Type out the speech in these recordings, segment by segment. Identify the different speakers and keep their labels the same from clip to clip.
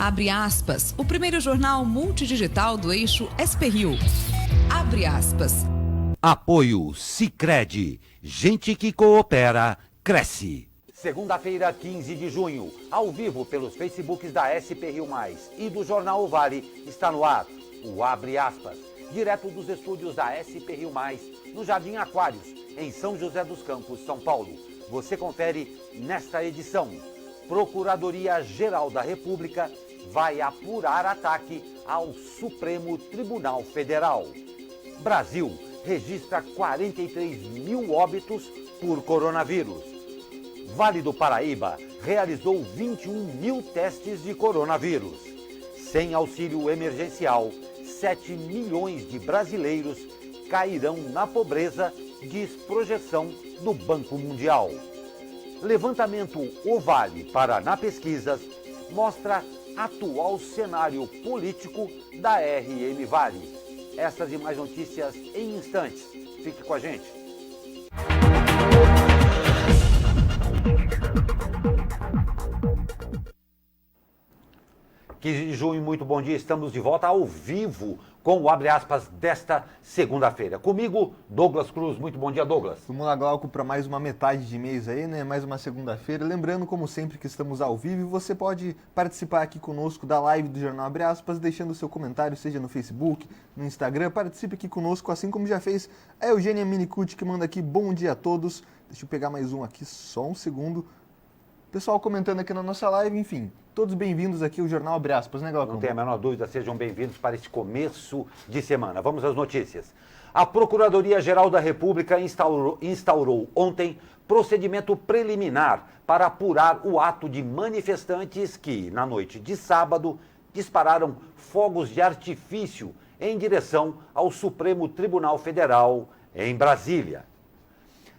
Speaker 1: Abre aspas, o primeiro jornal multidigital do eixo SP-Rio. Abre aspas.
Speaker 2: Apoio Sicredi. Gente que coopera, cresce. Segunda-feira, 15 de junho, ao vivo pelos Facebooks da SP-Rio Mais e do Jornal O Vale, está no ar o Abre Aspas, direto dos estúdios da SP-Rio Mais, no Jardim Aquários, em São José dos Campos, São Paulo. Você confere nesta edição. Procuradoria-Geral da República vai apurar ataque ao Supremo Tribunal Federal. Brasil registra 43 mil óbitos por coronavírus. Vale do Paraíba realizou 21 mil testes de coronavírus. Sem auxílio emergencial, 7 milhões de brasileiros cairão na pobreza, diz projeção do Banco Mundial. Levantamento O Vale Paraná Pesquisas mostra atual cenário político da RM Vale. Essas e mais notícias em instantes. Fique com a gente. 15 de junho, muito bom dia. Estamos de volta ao vivo com o Abre Aspas desta segunda-feira. Comigo, Douglas Cruz. Muito bom dia, Douglas.
Speaker 3: Vamos lá, Glauco, para mais uma metade de mês aí, né? Mais uma segunda-feira. Lembrando, como sempre, que estamos ao vivo e você pode participar aqui conosco da live do Jornal Abre Aspas, deixando o seu comentário, seja no Facebook, no Instagram. Participe aqui conosco, assim como já fez a Eugênia Minicucci, que manda aqui bom dia a todos. Deixa eu pegar mais um aqui, só um segundo. Pessoal comentando aqui na nossa live, enfim, todos bem-vindos aqui ao Jornal Abre Aspas, né, Glauco?
Speaker 2: Não tem a menor dúvida, sejam bem-vindos para este começo de semana. Vamos às notícias. A Procuradoria-Geral da República instaurou ontem procedimento preliminar para apurar o ato de manifestantes que, na noite de sábado, dispararam fogos de artifício em direção ao Supremo Tribunal Federal, em Brasília.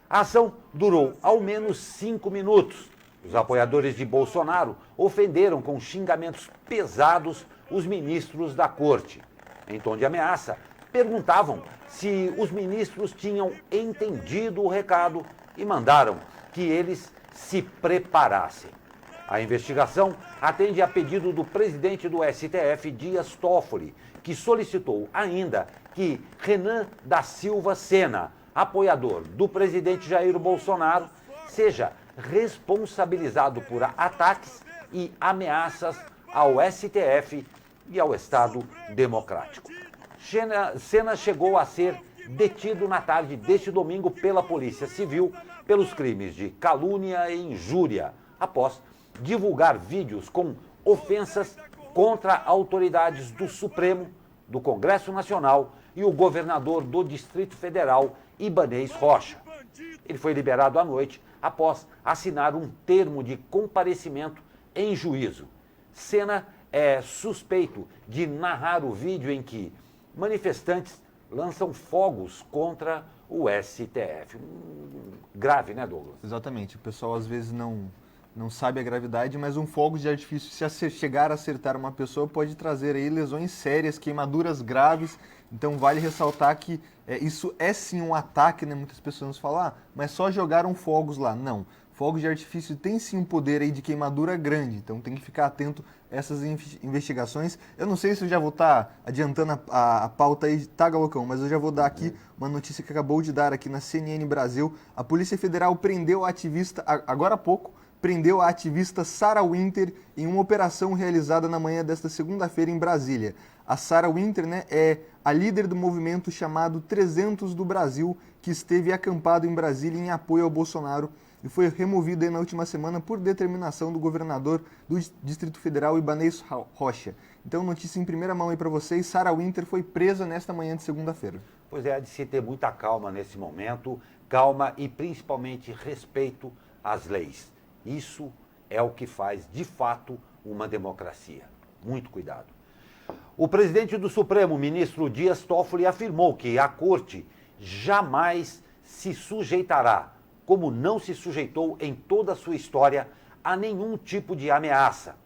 Speaker 2: A ação durou ao menos 5 minutos. Os apoiadores de Bolsonaro ofenderam com xingamentos pesados os ministros da corte. Em tom de ameaça, perguntavam se os ministros tinham entendido o recado e mandaram que eles se preparassem. A investigação atende a pedido do presidente do STF, Dias Toffoli, que solicitou ainda que Renan da Silva Sena, apoiador do presidente Jair Bolsonaro, seja responsabilizado por ataques e ameaças ao STF e ao Estado Democrático. Sena chegou a ser detido na tarde deste domingo pela Polícia Civil pelos crimes de calúnia e injúria, após divulgar vídeos com ofensas contra autoridades do Supremo, do Congresso Nacional e o governador do Distrito Federal, Ibanez Rocha. Ele foi liberado à noite após assinar um termo de comparecimento em juízo. Sena é suspeito de narrar o vídeo em que manifestantes lançam fogos contra o STF. Grave, né, Douglas?
Speaker 3: Exatamente. O pessoal às vezes não sabe a gravidade, mas um fogo de artifício, se chegar a acertar uma pessoa, pode trazer aí lesões sérias, queimaduras graves. Então vale ressaltar que isso é sim um ataque, né? Muitas pessoas falam, mas só jogaram fogos lá. Não, fogos de artifício tem sim um poder aí de queimadura grande, então tem que ficar atento a essas investigações. Eu não sei se eu já vou estar adiantando a pauta aí, tá, Galocão? Mas eu já vou dar aqui uma notícia que acabou de dar aqui na CNN Brasil. A Polícia Federal prendeu a ativista, agora há pouco, prendeu a ativista Sarah Winter em uma operação realizada na manhã desta segunda-feira em Brasília. A Sarah Winter, né, é a líder do movimento chamado 300 do Brasil, que esteve acampado em Brasília em apoio ao Bolsonaro e foi removida na última semana por determinação do governador do Distrito Federal, Ibanez Rocha. Então, notícia em primeira mão aí para vocês, Sarah Winter foi presa nesta manhã de segunda-feira.
Speaker 2: Pois é, há de se ter muita calma nesse momento, calma e principalmente respeito às leis. Isso é o que faz, de fato, uma democracia. Muito cuidado. O presidente do Supremo, ministro Dias Toffoli, afirmou que a Corte jamais se sujeitará, como não se sujeitou em toda a sua história, a nenhum tipo de ameaça.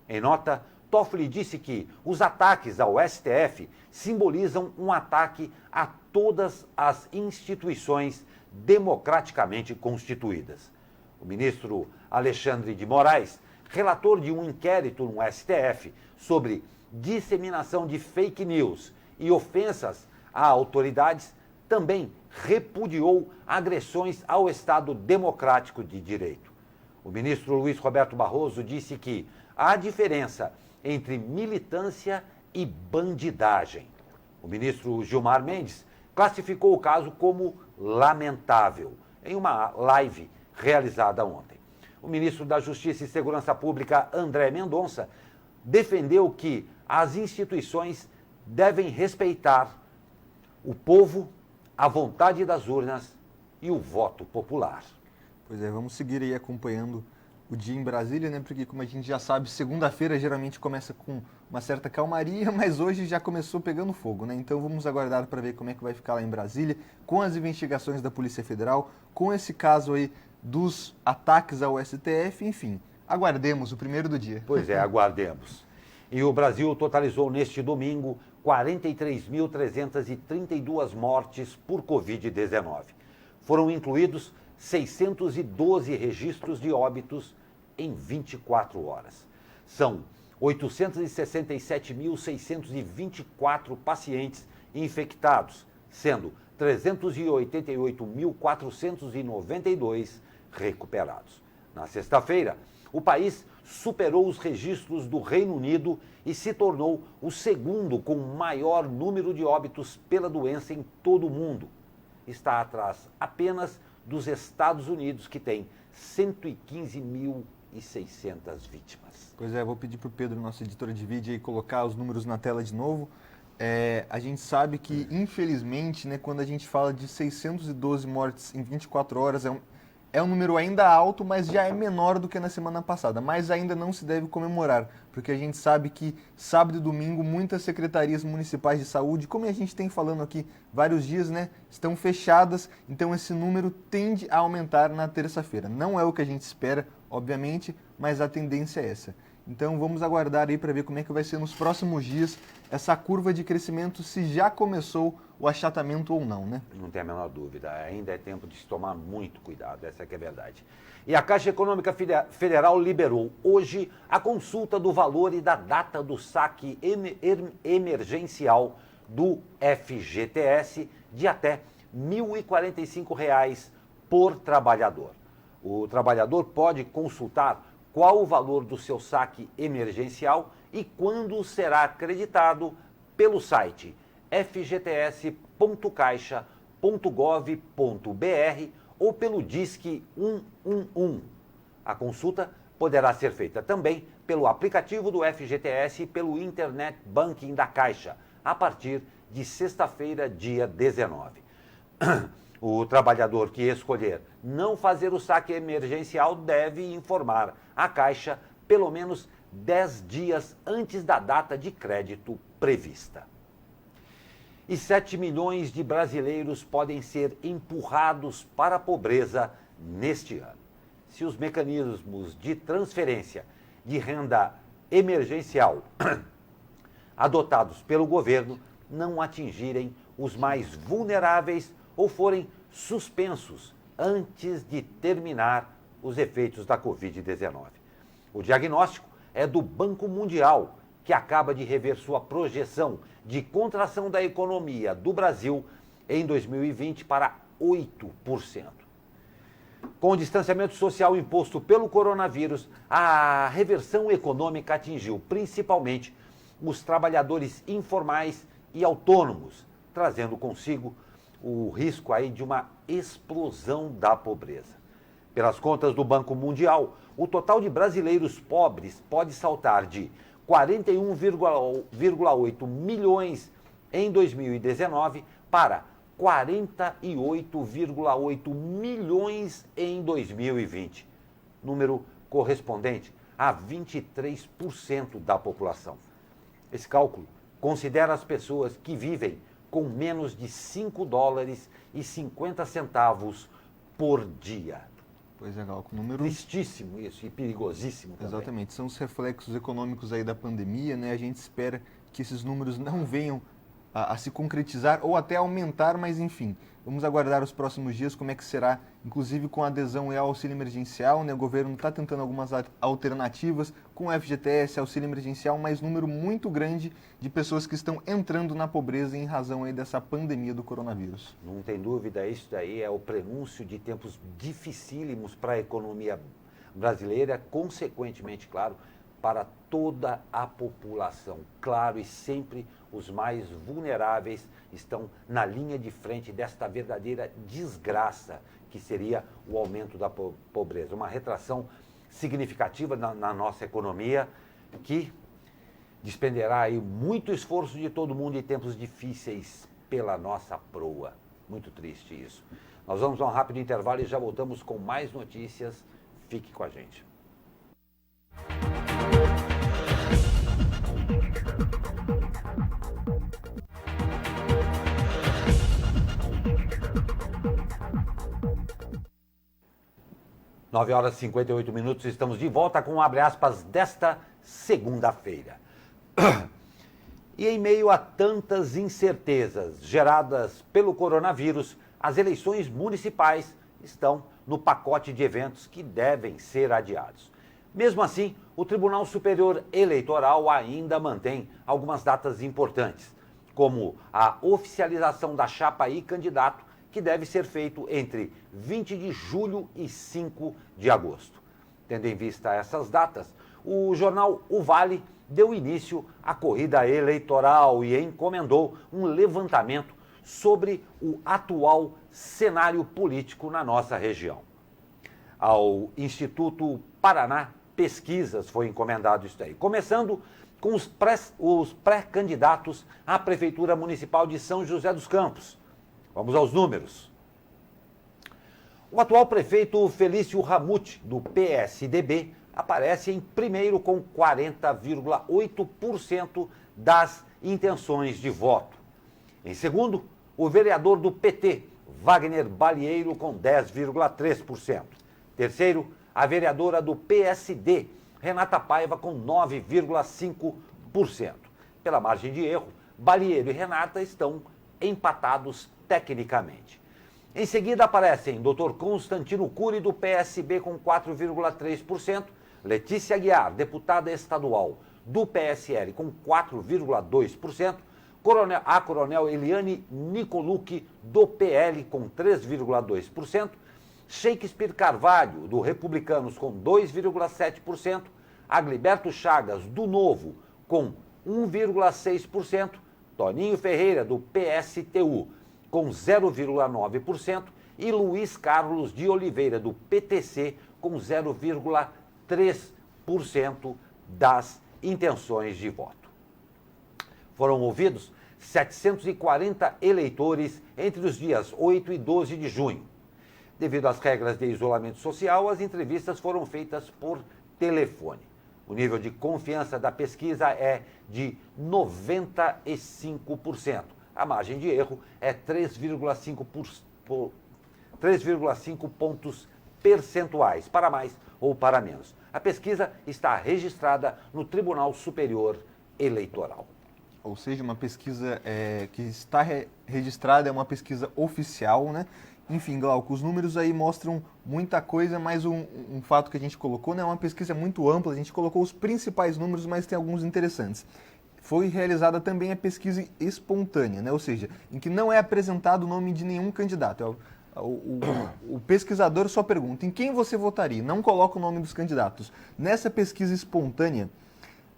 Speaker 2: Em nota, Toffoli disse que os ataques ao STF simbolizam um ataque a todas as instituições democraticamente constituídas. O ministro Alexandre de Moraes relator de um inquérito no STF sobre disseminação de fake news e ofensas a autoridades, também repudiou agressões ao Estado democrático de direito. O ministro Luiz Roberto Barroso disse que há diferença entre militância e bandidagem. O ministro Gilmar Mendes classificou o caso como lamentável em uma live realizada ontem. O ministro da Justiça e Segurança Pública, André Mendonça, defendeu que as instituições devem respeitar o povo, a vontade das urnas e o voto popular.
Speaker 3: Pois é, vamos seguir aí acompanhando o dia em Brasília, né? Porque, como a gente já sabe, segunda-feira geralmente começa com uma certa calmaria, mas hoje já começou pegando fogo, né? Então vamos aguardar para ver como é que vai ficar lá em Brasília, com as investigações da Polícia Federal, com esse caso aí dos ataques ao STF, enfim. Aguardemos o primeiro do dia.
Speaker 2: Pois é, aguardemos. E o Brasil totalizou neste domingo 43.332 mortes por Covid-19. Foram incluídos 612 registros de óbitos em 24 horas. São 867.624 pacientes infectados, sendo 388.492 recuperados. Na sexta-feira, o país superou os registros do Reino Unido e se tornou o segundo com maior número de óbitos pela doença em todo o mundo. Está atrás apenas dos Estados Unidos, que tem 115.600 vítimas.
Speaker 3: Pois é, vou pedir para o Pedro, nosso editor de vídeo, aí, colocar os números na tela de novo. A gente sabe que, infelizmente, né, quando a gente fala de 612 mortes em 24 horas, é um número ainda alto, mas já é menor do que na semana passada. Mas ainda não se deve comemorar, porque a gente sabe que sábado e domingo muitas secretarias municipais de saúde, como a gente tem falando aqui vários dias, né, estão fechadas, então esse número tende a aumentar na terça-feira. Não é o que a gente espera, obviamente, mas a tendência é essa. Então vamos aguardar aí para ver como é que vai ser nos próximos dias essa curva de crescimento, se já começou o achatamento ou não, né?
Speaker 2: Não tem a menor dúvida, ainda é tempo de se tomar muito cuidado, essa que é a verdade. E a Caixa Econômica Federal liberou hoje a consulta do valor e da data do saque emergencial do FGTS de até R$ 1.045 por trabalhador. O trabalhador pode consultar qual o valor do seu saque emergencial e quando será acreditado pelo site fgts.caixa.gov.br ou pelo Disque 111. A consulta poderá ser feita também pelo aplicativo do FGTS e pelo Internet Banking da Caixa, a partir de sexta-feira, dia 19. O trabalhador que escolher não fazer o saque emergencial deve informar a Caixa pelo menos 10 dias antes da data de crédito prevista. E 7 milhões de brasileiros podem ser empurrados para a pobreza neste ano. Se os mecanismos de transferência de renda emergencial adotados pelo governo não atingirem os mais vulneráveis ou forem suspensos antes de terminar os efeitos da Covid-19. O diagnóstico é do Banco Mundial, que acaba de rever sua projeção de contração da economia do Brasil em 2020 para 8%. Com o distanciamento social imposto pelo coronavírus, a reversão econômica atingiu principalmente os trabalhadores informais e autônomos, trazendo consigo o risco aí de uma explosão da pobreza. Pelas contas do Banco Mundial, o total de brasileiros pobres pode saltar de 41,8 milhões em 2019 para 48,8 milhões em 2020, número correspondente a 23% da população. Esse cálculo considera as pessoas que vivem com menos de $5,50 por dia.
Speaker 3: Pois é, Galco, número...
Speaker 2: Tristíssimo isso e perigosíssimo também.
Speaker 3: Exatamente, são os reflexos econômicos aí da pandemia, né? A gente espera que esses números não venham a se concretizar ou até aumentar, mas enfim, vamos aguardar os próximos dias como é que será, inclusive com a adesão ao auxílio emergencial, né? O governo está tentando algumas alternativas com o FGTS, auxílio emergencial, mas número muito grande de pessoas que estão entrando na pobreza em razão aí dessa pandemia do coronavírus.
Speaker 2: Não tem dúvida, isso daí é o prenúncio de tempos dificílimos para a economia brasileira, consequentemente, claro, para toda a população. Claro, e sempre os mais vulneráveis estão na linha de frente desta verdadeira desgraça que seria o aumento da pobreza. Uma retração significativa na nossa economia que despenderá aí muito esforço de todo mundo em tempos difíceis pela nossa proa. Muito triste isso. Nós vamos a um rápido intervalo e já voltamos com mais notícias. Fique com a gente. Nove horas e 58 minutos, estamos de volta com abre aspas desta segunda-feira. E em meio a tantas incertezas geradas pelo coronavírus, as eleições municipais estão no pacote de eventos que devem ser adiados. Mesmo assim, o Tribunal Superior Eleitoral ainda mantém algumas datas importantes, como a oficialização da chapa e candidato, que deve ser feito entre 20 de julho e 5 de agosto. Tendo em vista essas datas, o jornal O Vale deu início à corrida eleitoral e encomendou um levantamento sobre o atual cenário político na nossa região. Ao Instituto Paraná Pesquisas foi encomendado isso aí, começando com os pré-candidatos à Prefeitura Municipal de São José dos Campos. Vamos aos números. O atual prefeito Felício Ramute, do PSDB, aparece em primeiro com 40,8% das intenções de voto. Em segundo, o vereador do PT, Wagner Balieiro, com 10,3%. Terceiro, a vereadora do PSD, Renata Paiva, com 9,5%. Pela margem de erro, Balieiro e Renata estão empatados tecnicamente. Em seguida aparecem Dr. Constantino Cury, do PSB, com 4,3%, Letícia Aguiar, deputada estadual do PSL, com 4,2%, a coronel Eliane Nicolucci, do PL, com 3,2%, Shakespeare Carvalho, do Republicanos, com 2,7%, Agliberto Chagas, do Novo, com 1,6%, Toninho Ferreira, do PSTU, com 0,9%, e Luiz Carlos de Oliveira, do PTC, com 0,3% das intenções de voto. Foram ouvidos 740 eleitores entre os dias 8 e 12 de junho. Devido às regras de isolamento social, as entrevistas foram feitas por telefone. O nível de confiança da pesquisa é de 95%. A margem de erro é 3,5 pontos percentuais, para mais ou para menos. A pesquisa está registrada no Tribunal Superior Eleitoral.
Speaker 3: Ou seja, uma pesquisa que está registrada, é uma pesquisa oficial, né? Enfim, Glauco, os números aí mostram muita coisa, mas um fato que a gente colocou, né, é uma pesquisa muito ampla, a gente colocou os principais números, mas tem alguns interessantes. Foi realizada também a pesquisa espontânea, né, ou seja, em que não é apresentado o nome de nenhum candidato. O pesquisador só pergunta em quem você votaria, não coloca o nome dos candidatos. Nessa pesquisa espontânea,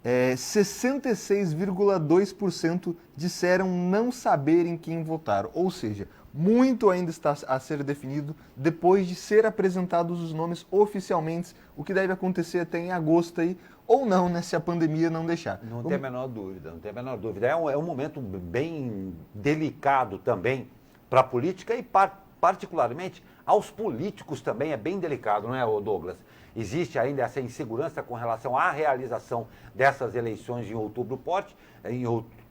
Speaker 3: 66,2% disseram não saber em quem votar, ou seja, muito ainda está a ser definido depois de ser apresentados os nomes oficialmente, o que deve acontecer até em agosto aí, ou não, né, se a pandemia não deixar.
Speaker 2: Não tem a menor dúvida, não tem a menor dúvida. É um momento bem delicado também para a política e particularmente aos políticos também é bem delicado, não é, Douglas? Existe ainda essa insegurança com relação à realização dessas eleições em outubro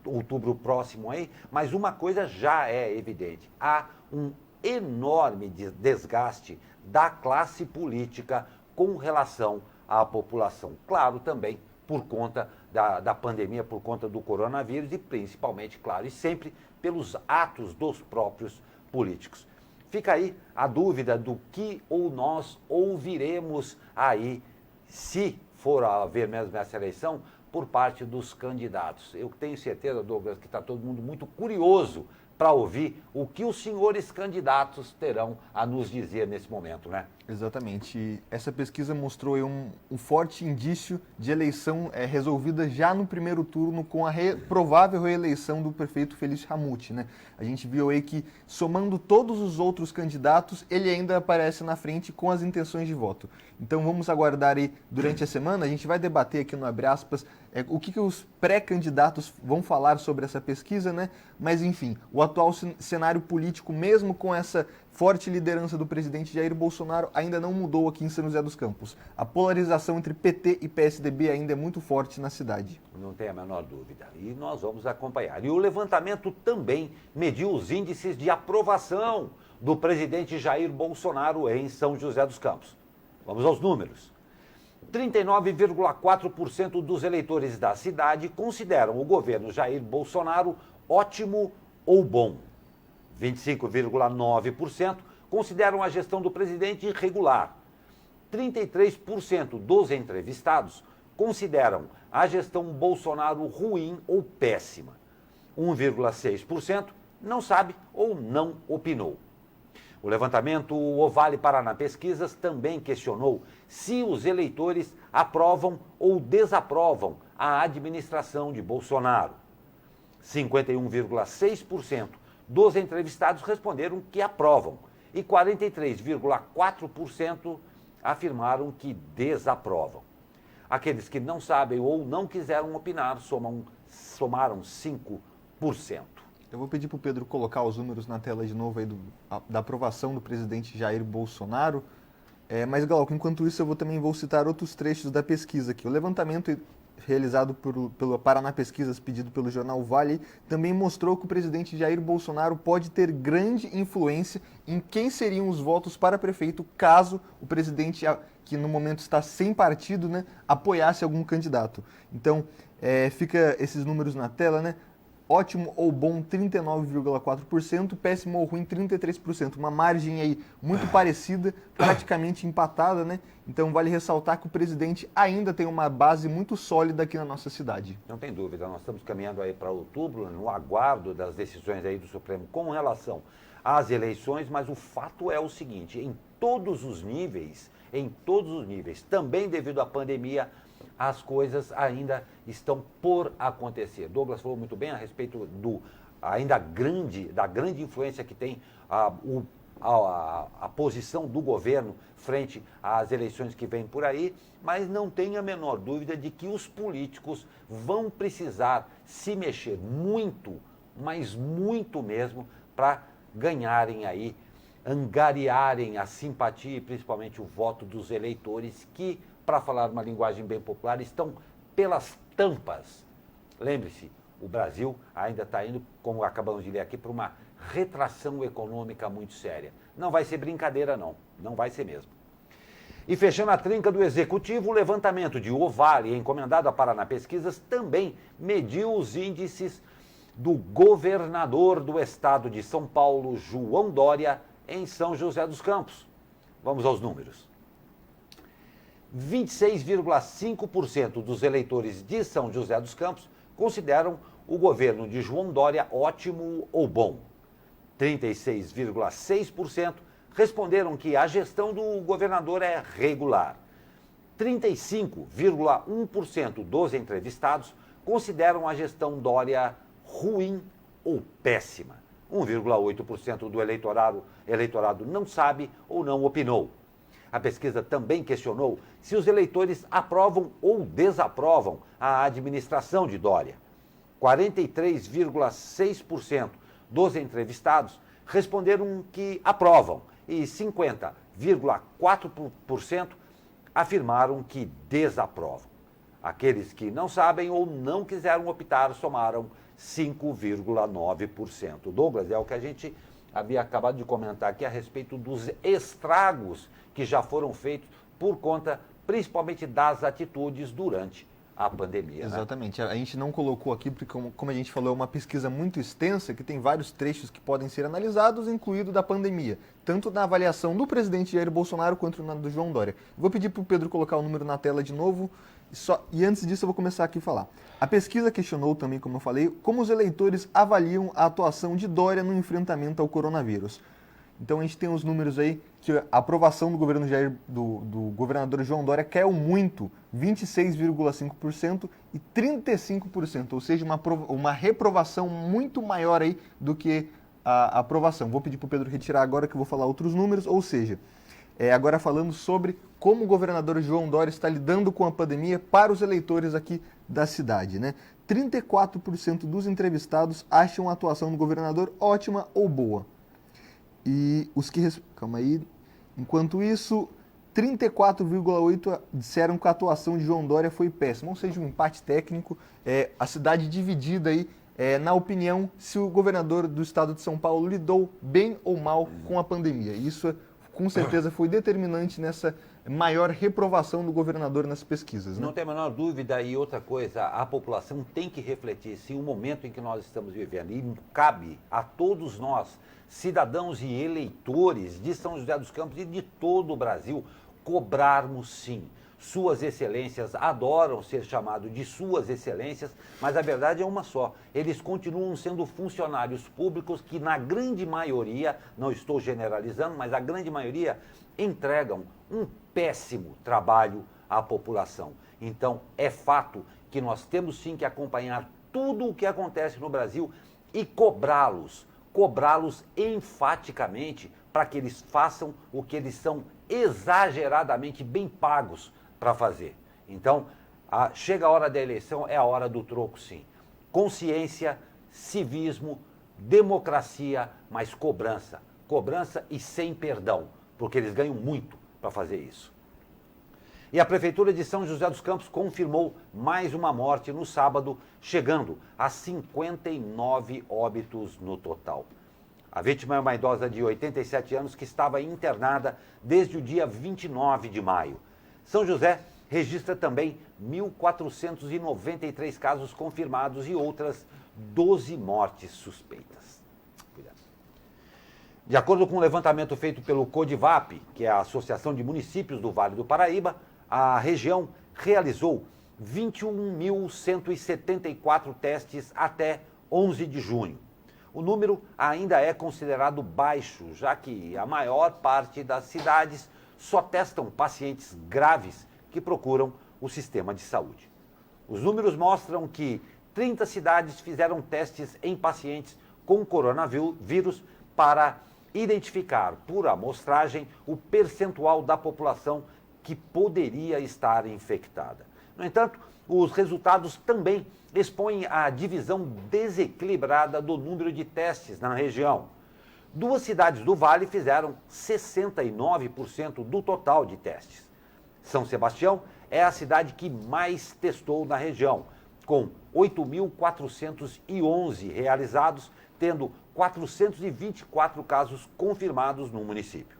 Speaker 2: outubro próximo aí, mas uma coisa já é evidente, há um enorme desgaste da classe política com relação à população. Claro, também por conta da pandemia, por conta do coronavírus e principalmente, claro, e sempre pelos atos dos próprios políticos. Fica aí a dúvida do que ou nós ouviremos aí, se for haver mesmo essa eleição, por parte dos candidatos. Eu tenho certeza, Douglas, que está todo mundo muito curioso para ouvir o que os senhores candidatos terão a nos dizer nesse momento, né?
Speaker 3: Exatamente. E essa pesquisa mostrou aí um forte indício de eleição resolvida já no primeiro turno com a provável reeleição do prefeito Felício Ramute, né? A gente viu aí que, somando todos os outros candidatos, ele ainda aparece na frente com as intenções de voto. Então vamos aguardar aí durante a semana, a gente vai debater aqui no Abre Aspas o que os pré-candidatos vão falar sobre essa pesquisa, né? Mas enfim, o atual cenário político, mesmo com essa forte liderança do presidente Jair Bolsonaro, ainda não mudou aqui em São José dos Campos. A polarização entre PT e PSDB ainda é muito forte na cidade.
Speaker 2: Não tem a menor dúvida. E nós vamos acompanhar. E o levantamento também mediu os índices de aprovação do presidente Jair Bolsonaro em São José dos Campos. Vamos aos números. 39,4% dos eleitores da cidade consideram o governo Jair Bolsonaro ótimo ou bom. 25,9% consideram a gestão do presidente irregular. 33% dos entrevistados consideram a gestão Bolsonaro ruim ou péssima. 1,6% não sabe ou não opinou. O levantamento O Vale Paraná Pesquisas também questionou se os eleitores aprovam ou desaprovam a administração de Bolsonaro. 51,6% dos entrevistados responderam que aprovam e 43,4% afirmaram que desaprovam. Aqueles que não sabem ou não quiseram opinar somaram 5%.
Speaker 3: Eu vou pedir para o Pedro colocar os números na tela de novo aí da aprovação do presidente Jair Bolsonaro. Mas, Glauco, enquanto isso, eu também vou citar outros trechos da pesquisa aqui. O levantamento realizado pelo Paraná Pesquisas, pedido pelo jornal Vale, também mostrou que o presidente Jair Bolsonaro pode ter grande influência em quem seriam os votos para prefeito caso o presidente, que no momento está sem partido, né, apoiasse algum candidato. Então, fica esses números na tela, né? Ótimo ou bom, 39,4%, péssimo ou ruim, 33%. Uma margem aí muito parecida, praticamente empatada, né? Então vale ressaltar que o presidente ainda tem uma base muito sólida aqui na nossa cidade.
Speaker 2: Não tem dúvida, nós estamos caminhando aí para outubro, no aguardo das decisões aí do Supremo com relação às eleições, mas o fato é o seguinte, em todos os níveis, também devido à pandemia, as coisas ainda estão por acontecer. Douglas falou muito bem a respeito da grande influência que tem a posição do governo frente às eleições que vêm por aí, mas não tenha a menor dúvida de que os políticos vão precisar se mexer muito, mas muito mesmo, para ganharem aí, angariarem a simpatia e principalmente o voto dos eleitores que, para falar uma linguagem bem popular, estão pelas tampas. Lembre-se, o Brasil ainda está indo, como acabamos de ler aqui, para uma retração econômica muito séria. Não vai ser brincadeira, não vai ser mesmo. E fechando a trinca do Executivo, o levantamento de O Vale, encomendado a Paraná Pesquisas, também mediu os índices do governador do estado de São Paulo, João Dória, em São José dos Campos. Vamos aos números. 26,5% dos eleitores de São José dos Campos consideram o governo de João Dória ótimo ou bom. 36,6% responderam que a gestão do governador é regular. 35,1% dos entrevistados consideram a gestão Dória ruim ou péssima. 1,8% do eleitorado não sabe ou não opinou. A pesquisa também questionou se os eleitores aprovam ou desaprovam a administração de Dória. 43,6% dos entrevistados responderam que aprovam e 50,4% afirmaram que desaprovam. Aqueles que não sabem ou não quiseram optar somaram 5,9%. Douglas, é o que a gente havia acabado de comentar aqui a respeito dos estragos que já foram feitos por conta, principalmente, das atitudes durante a pandemia.
Speaker 3: Exatamente. Né? A gente não colocou aqui, porque como a gente falou, é uma pesquisa muito extensa, que tem vários trechos que podem ser analisados, incluído da pandemia, tanto na avaliação do presidente Jair Bolsonaro quanto na do João Dória. Vou pedir para o Pedro colocar o número na tela de novo, e antes disso eu vou começar aqui a falar. A pesquisa questionou também, como eu falei, como os eleitores avaliam a atuação de Dória no enfrentamento ao coronavírus. Então a gente tem os números aí que a aprovação do governo Jair, do governador João Dória caiu muito, 26,5% e 35%, ou seja, uma reprovação muito maior aí do que a aprovação. Vou pedir para o Pedro retirar agora que eu vou falar outros números, ou seja, agora falando sobre como o governador João Dória está lidando com a pandemia para os eleitores aqui da cidade, né? 34% dos entrevistados acham a atuação do governador ótima ou boa. E os que... Calma aí. Enquanto isso, 34,8% disseram que a atuação de João Dória foi péssima. Ou seja, um empate técnico. A cidade dividida aí, na opinião, se o governador do estado de São Paulo lidou bem ou mal com a pandemia. Isso, com certeza, foi determinante nessa maior reprovação do governador nas pesquisas. Né?
Speaker 2: Não tem a menor dúvida. E outra coisa, a população tem que refletir se o momento em que nós estamos vivendo, e cabe a todos nós, cidadãos e eleitores de São José dos Campos e de todo o Brasil, cobrarmos sim. Suas excelências adoram ser chamados de suas excelências, mas a verdade é uma só. Eles continuam sendo funcionários públicos que, na grande maioria, não estou generalizando, mas a grande maioria entregam um péssimo trabalho à população. Então, é fato que nós temos sim que acompanhar tudo o que acontece no Brasil e cobrá-los enfaticamente para que eles façam o que eles são exageradamente bem pagos para fazer. Então, chega a hora da eleição, é a hora do troco sim. Consciência, civismo, democracia, mas cobrança. Cobrança e sem perdão, porque eles ganham muito para fazer isso. E a Prefeitura de São José dos Campos confirmou mais uma morte no sábado, chegando a 59 óbitos no total. A vítima é uma idosa de 87 anos que estava internada desde o dia 29 de maio. São José registra também 1.493 casos confirmados e outras 12 mortes suspeitas. Cuidado. De acordo com o levantamento feito pelo CODIVAP, que é a Associação de Municípios do Vale do Paraíba, a região realizou 21.174 testes até 11 de junho. O número ainda é considerado baixo, já que a maior parte das cidades só testam pacientes graves que procuram o sistema de saúde. Os números mostram que 30 cidades fizeram testes em pacientes com coronavírus para identificar por amostragem o percentual da população que poderia estar infectada. No entanto, os resultados também expõem a divisão desequilibrada do número de testes na região. 2 cidades do Vale fizeram 69% do total de testes. São Sebastião é a cidade que mais testou na região, com 8.411 realizados, tendo 424 casos confirmados no município.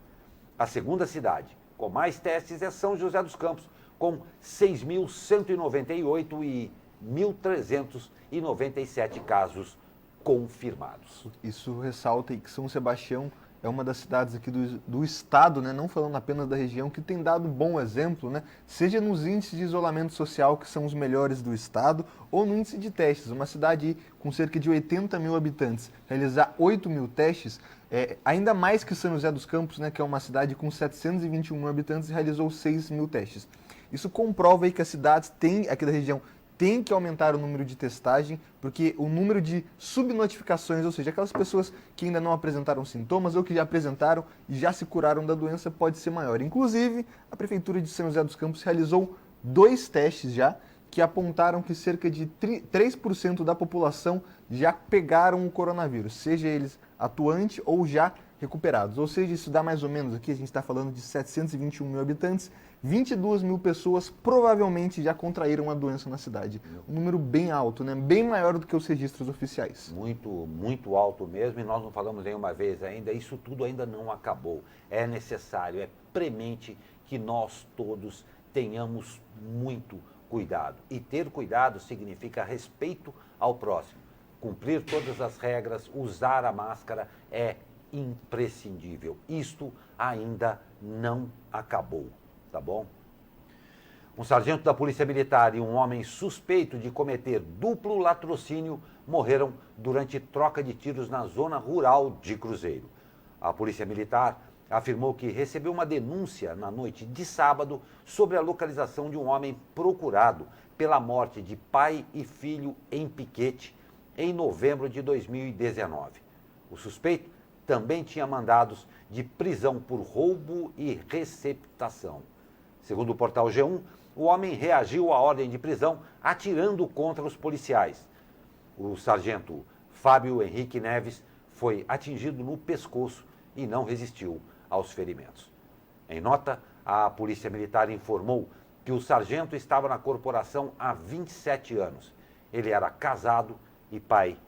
Speaker 2: A segunda cidade com mais testes é São José dos Campos, com 6.198 e 1.397 casos confirmados.
Speaker 3: Isso ressalta que São Sebastião é uma das cidades aqui do estado, né, não falando apenas da região, que tem dado um bom exemplo, né, seja nos índices de isolamento social, que são os melhores do estado, ou no índice de testes. Uma cidade com cerca de 80 mil habitantes, realizar 8 mil testes, ainda mais que São José dos Campos, né, que é uma cidade com 721 mil habitantes, realizou 6 mil testes. Isso comprova aí que as cidades aqui da região tem que aumentar o número de testagem, porque o número de subnotificações, ou seja, aquelas pessoas que ainda não apresentaram sintomas ou que já apresentaram e já se curaram da doença, pode ser maior. Inclusive, a Prefeitura de São José dos Campos realizou 2 testes já, que apontaram que cerca de 3% da população já pegaram o coronavírus, seja eles atuantes ou já recuperados. Ou seja, isso dá mais ou menos, aqui a gente está falando de 721 mil habitantes, 22 mil pessoas provavelmente já contraíram a doença na cidade. Um número bem alto, né? Bem maior do que os registros oficiais.
Speaker 2: Muito, muito alto mesmo, e nós não falamos nenhuma vez ainda, isso tudo ainda não acabou. É necessário, é premente que nós todos tenhamos muito cuidado. E ter cuidado significa respeito ao próximo. Cumprir todas as regras, usar a máscara é imprescindível. Isto ainda não acabou, tá bom? Um sargento da Polícia Militar e um homem suspeito de cometer duplo latrocínio morreram durante troca de tiros na zona rural de Cruzeiro. A Polícia Militar afirmou que recebeu uma denúncia na noite de sábado sobre a localização de um homem procurado pela morte de pai e filho em piquete em novembro de 2019. O suspeito também tinha mandados de prisão por roubo e receptação. Segundo o portal G1, o homem reagiu à ordem de prisão atirando contra os policiais. O sargento Fábio Henrique Neves foi atingido no pescoço e não resistiu aos ferimentos. Em nota, a Polícia Militar informou que o sargento estava na corporação há 27 anos. Ele era casado e pai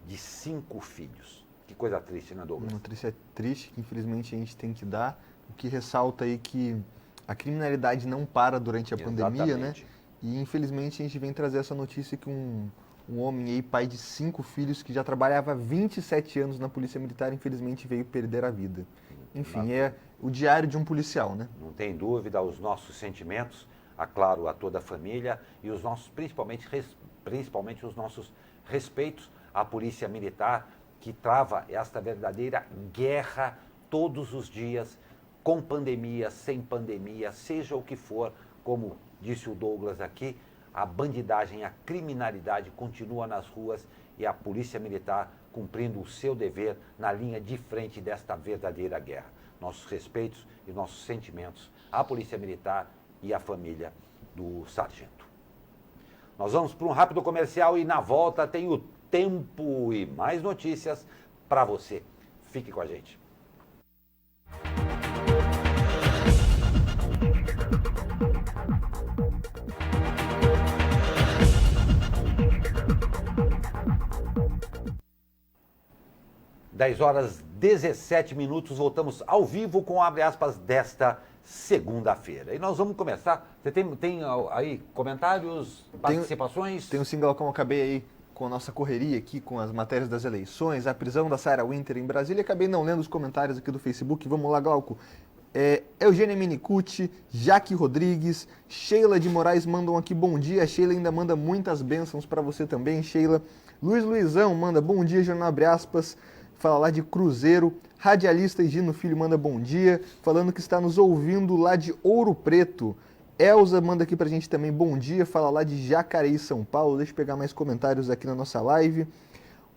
Speaker 2: de 5 filhos. Que coisa triste, né, Douglas?
Speaker 3: Uma notícia triste que infelizmente a gente tem que dar, o que ressalta aí que a criminalidade não para durante a pandemia, né? E infelizmente a gente vem trazer essa notícia que um homem aí, pai de 5 filhos, que já trabalhava há 27 anos na Polícia Militar, infelizmente veio perder a vida. Enfim, é o diário de um policial, né?
Speaker 2: Não tem dúvida, os nossos sentimentos, claro, a toda a família e os nossos, principalmente os nossos respeitos à Polícia Militar, que trava esta verdadeira guerra todos os dias, com pandemia, sem pandemia, seja o que for, como disse o Douglas aqui, a bandidagem, a criminalidade continua nas ruas e a Polícia Militar cumprindo o seu dever na linha de frente desta verdadeira guerra. Nossos respeitos e nossos sentimentos à Polícia Militar e à família do sargento. Nós vamos para um rápido comercial e na volta tem o tempo e mais notícias para você. Fique com a gente. (10h17), voltamos ao vivo com Abre Aspas desta segunda-feira. E nós vamos começar. Você tem aí comentários, participações?
Speaker 3: Tem um single como eu acabei aí com a nossa correria aqui, com as matérias das eleições, a prisão da Sarah Winter em Brasília. Acabei não lendo os comentários aqui do Facebook. Vamos lá, Glauco. Eugênia Minicucci, Jaque Rodrigues, Sheila de Moraes mandam aqui bom dia. A Sheila ainda manda muitas bênçãos para você também, Sheila. Luizão manda bom dia, Jornal Abre Aspas. Fala lá de Cruzeiro. Radialista Gino Filho manda bom dia, falando que está nos ouvindo lá de Ouro Preto. Elza manda aqui pra gente também bom dia, fala lá de Jacareí, São Paulo. Deixa eu pegar mais comentários aqui na nossa live.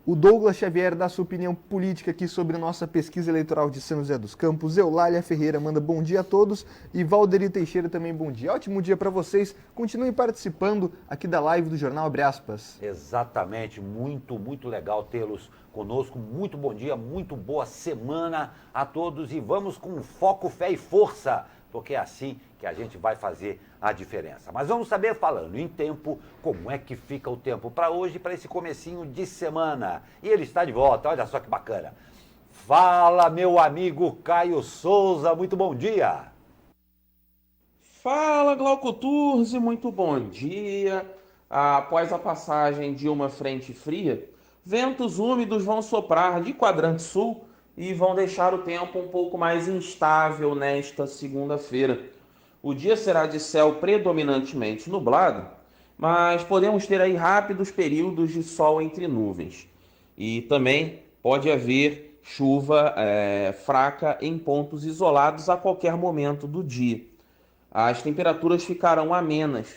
Speaker 3: O Douglas Xavier dá sua opinião política aqui sobre a nossa pesquisa eleitoral de São José dos Campos. Eulália Ferreira manda bom dia a todos. E Valderi Teixeira também bom dia. Ótimo dia para vocês. Continuem participando aqui da live do Jornal Abre Aspas.
Speaker 2: Exatamente. Muito, muito legal tê-los conosco. Muito bom dia, muito boa semana a todos. E vamos com foco, fé e força, porque é assim que a gente vai fazer a diferença. Mas vamos saber, falando em tempo, como é que fica o tempo para hoje, para esse comecinho de semana. E ele está de volta, olha só que bacana. Fala, meu amigo Caio Souza, muito bom dia.
Speaker 4: Fala, Glauco Turzi, muito bom dia. Após a passagem de uma frente fria, ventos úmidos vão soprar de quadrante sul e vão deixar o tempo um pouco mais instável nesta segunda-feira. O dia será de céu predominantemente nublado, mas podemos ter aí rápidos períodos de sol entre nuvens. E também pode haver chuva fraca em pontos isolados a qualquer momento do dia. As temperaturas ficarão amenas.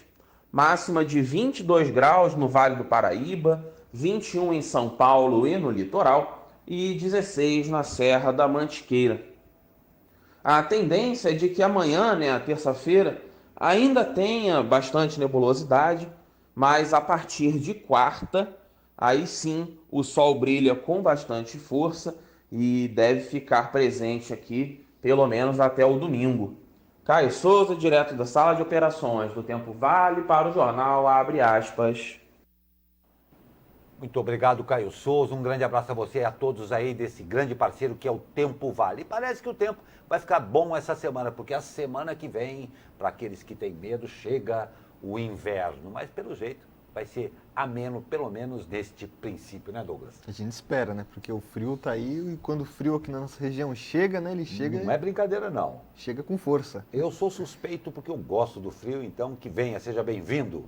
Speaker 4: Máxima de 22 graus no Vale do Paraíba, 21 em São Paulo e no litoral e 16 na Serra da Mantiqueira. A tendência é de que amanhã, a terça-feira, ainda tenha bastante nebulosidade, mas a partir de quarta, aí sim o sol brilha com bastante força e deve ficar presente aqui pelo menos até o domingo. Caio Souza, direto da sala de operações do Tempo Vale para o Jornal Abre Aspas.
Speaker 2: Muito obrigado, Caio Souza. Um grande abraço a você e a todos aí desse grande parceiro que é o Tempo Vale. E parece que o tempo vai ficar bom essa semana, porque a semana que vem, para aqueles que têm medo, chega o inverno, mas pelo jeito vai ser ameno, pelo menos neste princípio, né, Douglas?
Speaker 3: A gente espera, né? Porque o frio tá aí e quando o frio aqui na nossa região chega, né? Ele chega...
Speaker 2: Não é brincadeira, não.
Speaker 3: Chega com força.
Speaker 2: Eu sou suspeito porque eu gosto do frio, então que venha, seja bem-vindo.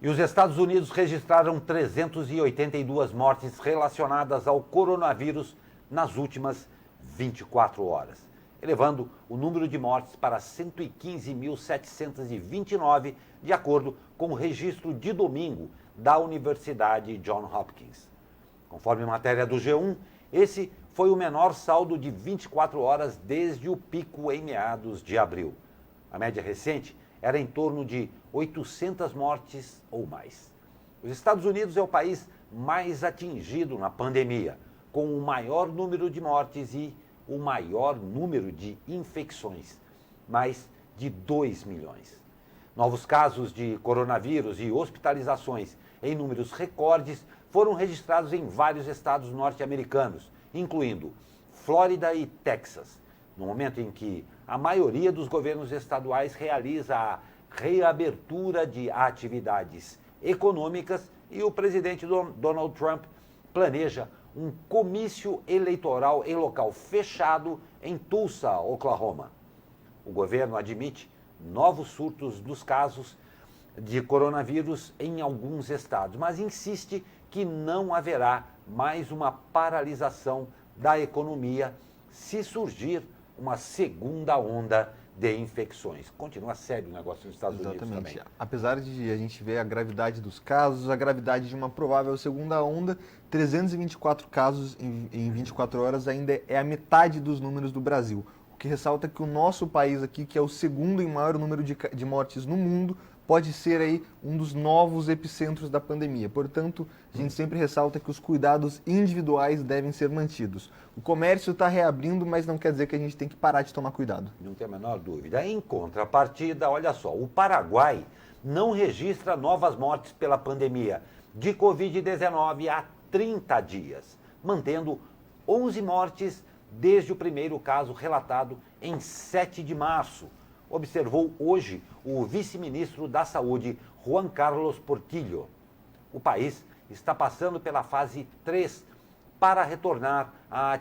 Speaker 2: E os Estados Unidos registraram 382 mortes relacionadas ao coronavírus nas últimas 24 horas, elevando o número de mortes para 115.729, de acordo com o registro de domingo da Universidade Johns Hopkins. Conforme matéria do G1, esse foi o menor saldo de 24 horas desde o pico em meados de abril. A média recente era em torno de 800 mortes ou mais. Os Estados Unidos é o país mais atingido na pandemia, com o maior número de mortes e o maior número de infecções, mais de 2 milhões. Novos casos de coronavírus e hospitalizações em números recordes foram registrados em vários estados norte-americanos, incluindo Flórida e Texas, no momento em que a maioria dos governos estaduais realiza a reabertura de atividades econômicas e o presidente Donald Trump planeja um comício eleitoral em local fechado em Tulsa, Oklahoma. O governo admite novos surtos dos casos de coronavírus em alguns estados, mas insiste que não haverá mais uma paralisação da economia se surgir uma segunda onda de infecções. Continua sério o negócio nos Estados Unidos também.
Speaker 3: Apesar de a gente ver a gravidade dos casos, a gravidade de uma provável segunda onda, 324 casos em 24 horas ainda é a metade dos números do Brasil. O que ressalta que o nosso país aqui, que é o segundo em maior número de mortes no mundo, pode ser aí um dos novos epicentros da pandemia. Portanto, a gente sempre ressalta que os cuidados individuais devem ser mantidos. O comércio está reabrindo, mas não quer dizer que a gente tem que parar de tomar cuidado.
Speaker 2: Não tem a menor dúvida. Em contrapartida, olha só, o Paraguai não registra novas mortes pela pandemia de Covid-19 há 30 dias, mantendo 11 mortes desde o primeiro caso relatado em 7 de março. Observou hoje o vice-ministro da Saúde, Juan Carlos Portillo. O país está passando pela fase 3 para retomar a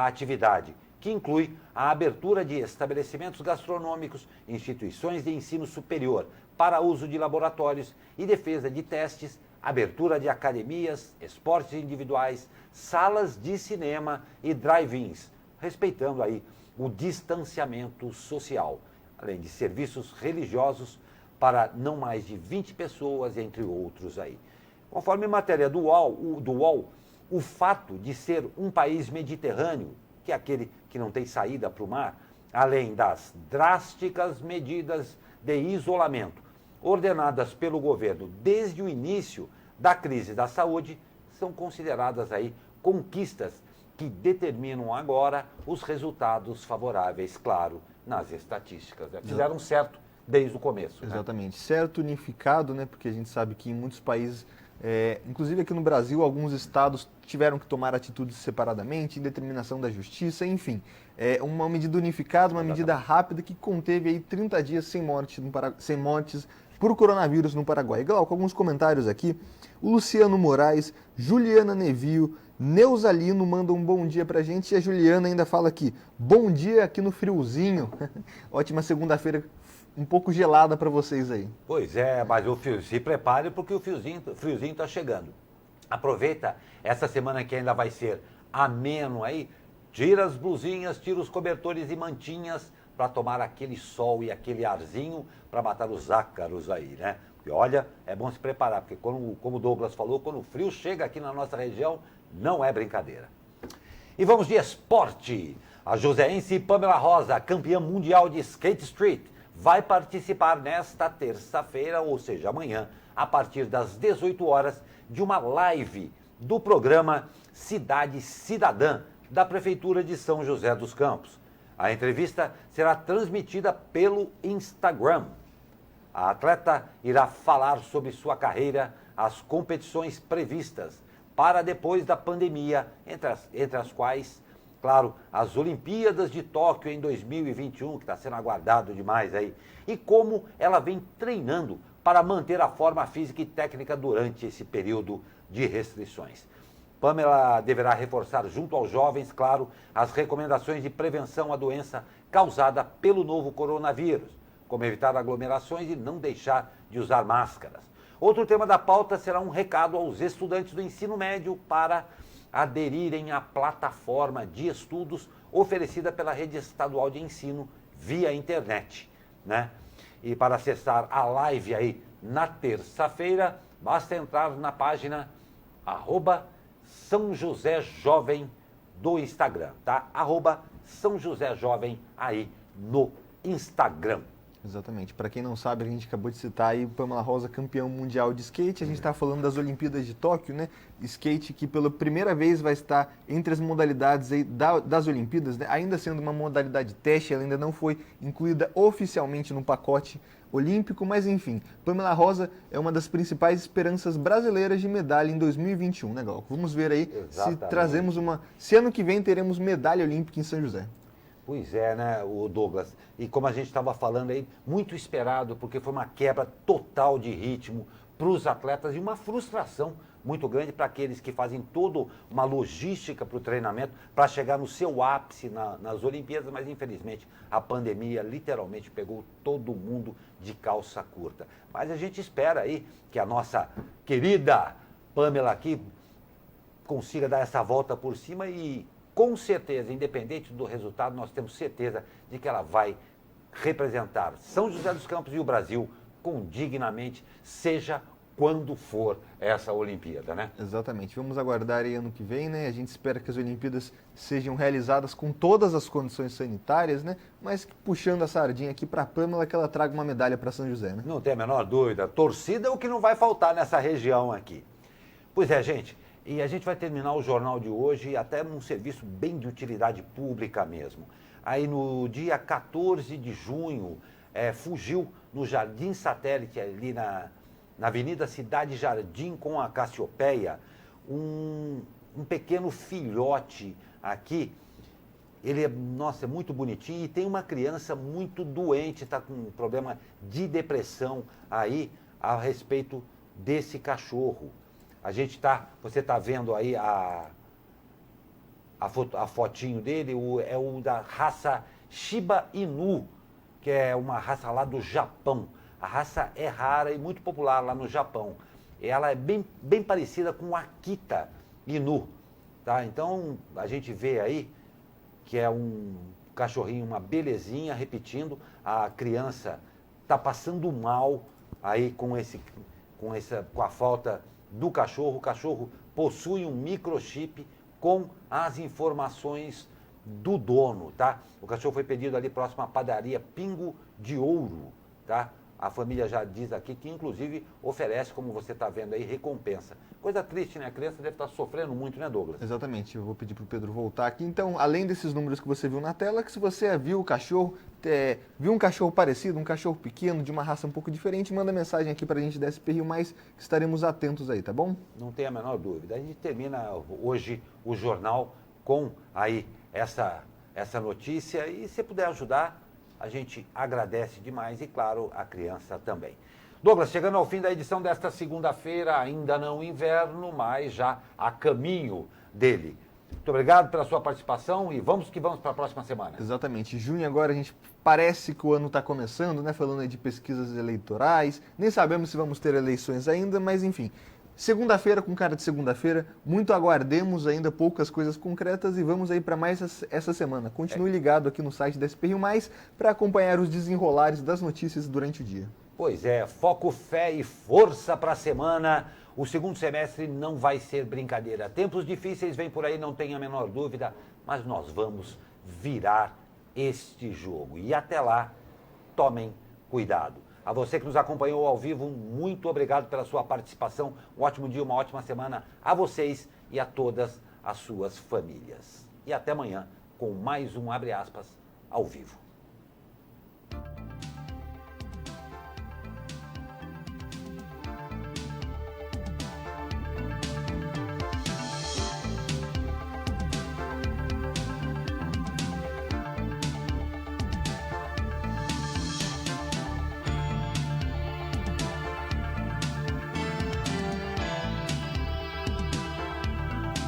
Speaker 2: atividade, que inclui a abertura de estabelecimentos gastronômicos, instituições de ensino superior para uso de laboratórios e defesa de testes, abertura de academias, esportes individuais, salas de cinema e drive-ins, respeitando aí o distanciamento social, além de serviços religiosos para não mais de 20 pessoas, entre outros aí. Conforme matéria do UOL, o fato de ser um país mediterrâneo, que é aquele que não tem saída para o mar, além das drásticas medidas de isolamento ordenadas pelo governo desde o início da crise da saúde, são consideradas aí conquistas que determinam agora os resultados favoráveis, claro, nas estatísticas. Né? Fizeram certo desde o começo.
Speaker 3: Exatamente. Né? Certo, unificado, né? Porque a gente sabe que em muitos países, inclusive aqui no Brasil, alguns estados tiveram que tomar atitudes separadamente, determinação da justiça, enfim. Uma medida unificada, uma medida rápida que conteve aí 30 dias sem mortes por coronavírus no Paraguai. Glauco, alguns comentários aqui. O Luciano Moraes, Juliana Nevio, Neuza Lino manda um bom dia pra gente e a Juliana ainda fala aqui, bom dia aqui no friozinho. Ótima segunda-feira, um pouco gelada para vocês aí.
Speaker 2: Pois é, mas se prepare porque o friozinho está chegando. Aproveita essa semana que ainda vai ser ameno aí, tira as blusinhas, tira os cobertores e mantinhas para tomar aquele sol e aquele arzinho para matar os ácaros aí, né? Porque olha, é bom se preparar, porque como o Douglas falou, quando o frio chega aqui na nossa região, não é brincadeira. E vamos de esporte. A joseense Pamela Rosa, campeã mundial de skate street, vai participar nesta terça-feira, ou seja, amanhã, a partir das 18 horas, de uma live do programa Cidade Cidadã, da Prefeitura de São José dos Campos. A entrevista será transmitida pelo Instagram. A atleta irá falar sobre sua carreira, as competições previstas para depois da pandemia, entre as quais claro, as Olimpíadas de Tóquio em 2021, que está sendo aguardado demais aí, e como ela vem treinando para manter a forma física e técnica durante esse período de restrições. Pamela deverá reforçar junto aos jovens, claro, as recomendações de prevenção à doença causada pelo novo coronavírus, como evitar aglomerações e não deixar de usar máscaras. Outro tema da pauta será um recado aos estudantes do ensino médio para aderirem à plataforma de estudos oferecida pela rede estadual de ensino via internet, né? E para acessar a live aí na terça-feira, basta entrar na página @São José Jovem do Instagram, tá? @São José Jovem aí no Instagram.
Speaker 3: Exatamente. Para quem não sabe, a gente acabou de citar aí Pamela Rosa, campeão mundial de skate. A gente está falando das Olimpíadas de Tóquio, né? Skate que pela primeira vez vai estar entre as modalidades aí das Olimpíadas, né? Ainda sendo uma modalidade teste, ela ainda não foi incluída oficialmente no pacote olímpico, mas enfim, Pamela Rosa é uma das principais esperanças brasileiras de medalha em 2021, né, Glauco? Vamos ver aí se ano que vem teremos medalha olímpica em São José.
Speaker 2: Pois é, né, o Douglas? E como a gente estava falando aí, muito esperado, porque foi uma quebra total de ritmo para os atletas e uma frustração muito grande para aqueles que fazem toda uma logística para o treinamento para chegar no seu ápice nas Olimpíadas, mas infelizmente a pandemia literalmente pegou todo mundo de calça curta. Mas a gente espera aí que a nossa querida Pamela aqui consiga dar essa volta por cima e com certeza, independente do resultado, nós temos certeza de que ela vai representar São José dos Campos e o Brasil dignamente, seja quando for essa Olimpíada, né?
Speaker 3: Exatamente. Vamos aguardar aí ano que vem, né? A gente espera que as Olimpíadas sejam realizadas com todas as condições sanitárias, né? Mas puxando a sardinha aqui para a Pamela, que ela traga uma medalha para São José, né?
Speaker 2: Não tem a menor dúvida. Torcida é o que não vai faltar nessa região aqui. Pois é, gente. E a gente vai terminar o jornal de hoje até num serviço bem de utilidade pública mesmo. Aí no dia 14 de junho, fugiu no Jardim Satélite, ali na Avenida Cidade Jardim com a Cassiopeia, um pequeno filhote aqui. Ele é muito bonitinho e tem uma criança muito doente, está com um problema de depressão aí a respeito desse cachorro. Você está vendo aí a fotinho dele, é o da raça Shiba Inu, que é uma raça lá do Japão. A raça é rara e muito popular lá no Japão. Ela é bem parecida com o Akita Inu, tá? Então a gente vê aí que é um cachorrinho, uma belezinha, repetindo, a criança está passando mal aí com a falta do cachorro. O cachorro possui um microchip com as informações do dono, tá? O cachorro foi pedido ali próximo à padaria Pingo de Ouro, tá? A família já diz aqui que, inclusive, oferece, como você está vendo aí, recompensa. Coisa triste, né? A criança deve estar sofrendo muito, né, Douglas?
Speaker 3: Exatamente. Eu vou pedir para o Pedro voltar aqui. Então, além desses números que você viu na tela, que se você viu o cachorro, viu um cachorro parecido, um cachorro pequeno, de uma raça um pouco diferente, manda mensagem aqui para a gente da SP Rio Mais, que estaremos atentos aí, tá bom?
Speaker 2: Não tem a menor dúvida. A gente termina hoje o jornal com aí essa notícia e se puder ajudar, a gente agradece demais e, claro, a criança também. Douglas, chegando ao fim da edição desta segunda-feira, ainda não inverno, mas já a caminho dele. Muito obrigado pela sua participação e vamos que vamos para a próxima semana.
Speaker 3: Exatamente. Junho agora a gente parece que o ano está começando, né? Falando aí de pesquisas eleitorais. Nem sabemos se vamos ter eleições ainda, mas enfim. Segunda-feira, com cara de segunda-feira, muito aguardemos ainda poucas coisas concretas e vamos aí para mais essa semana. Continue ligado aqui no site da SP Rio Mais para acompanhar os desenrolares das notícias durante o dia.
Speaker 2: Pois é, foco, fé e força para a semana. O segundo semestre não vai ser brincadeira. Tempos difíceis vêm por aí, não tenha a menor dúvida, mas nós vamos virar este jogo. E até lá, tomem cuidado. A você que nos acompanhou ao vivo, muito obrigado pela sua participação. Um ótimo dia, uma ótima semana a vocês e a todas as suas famílias. E até amanhã com mais um Abre Aspas ao vivo.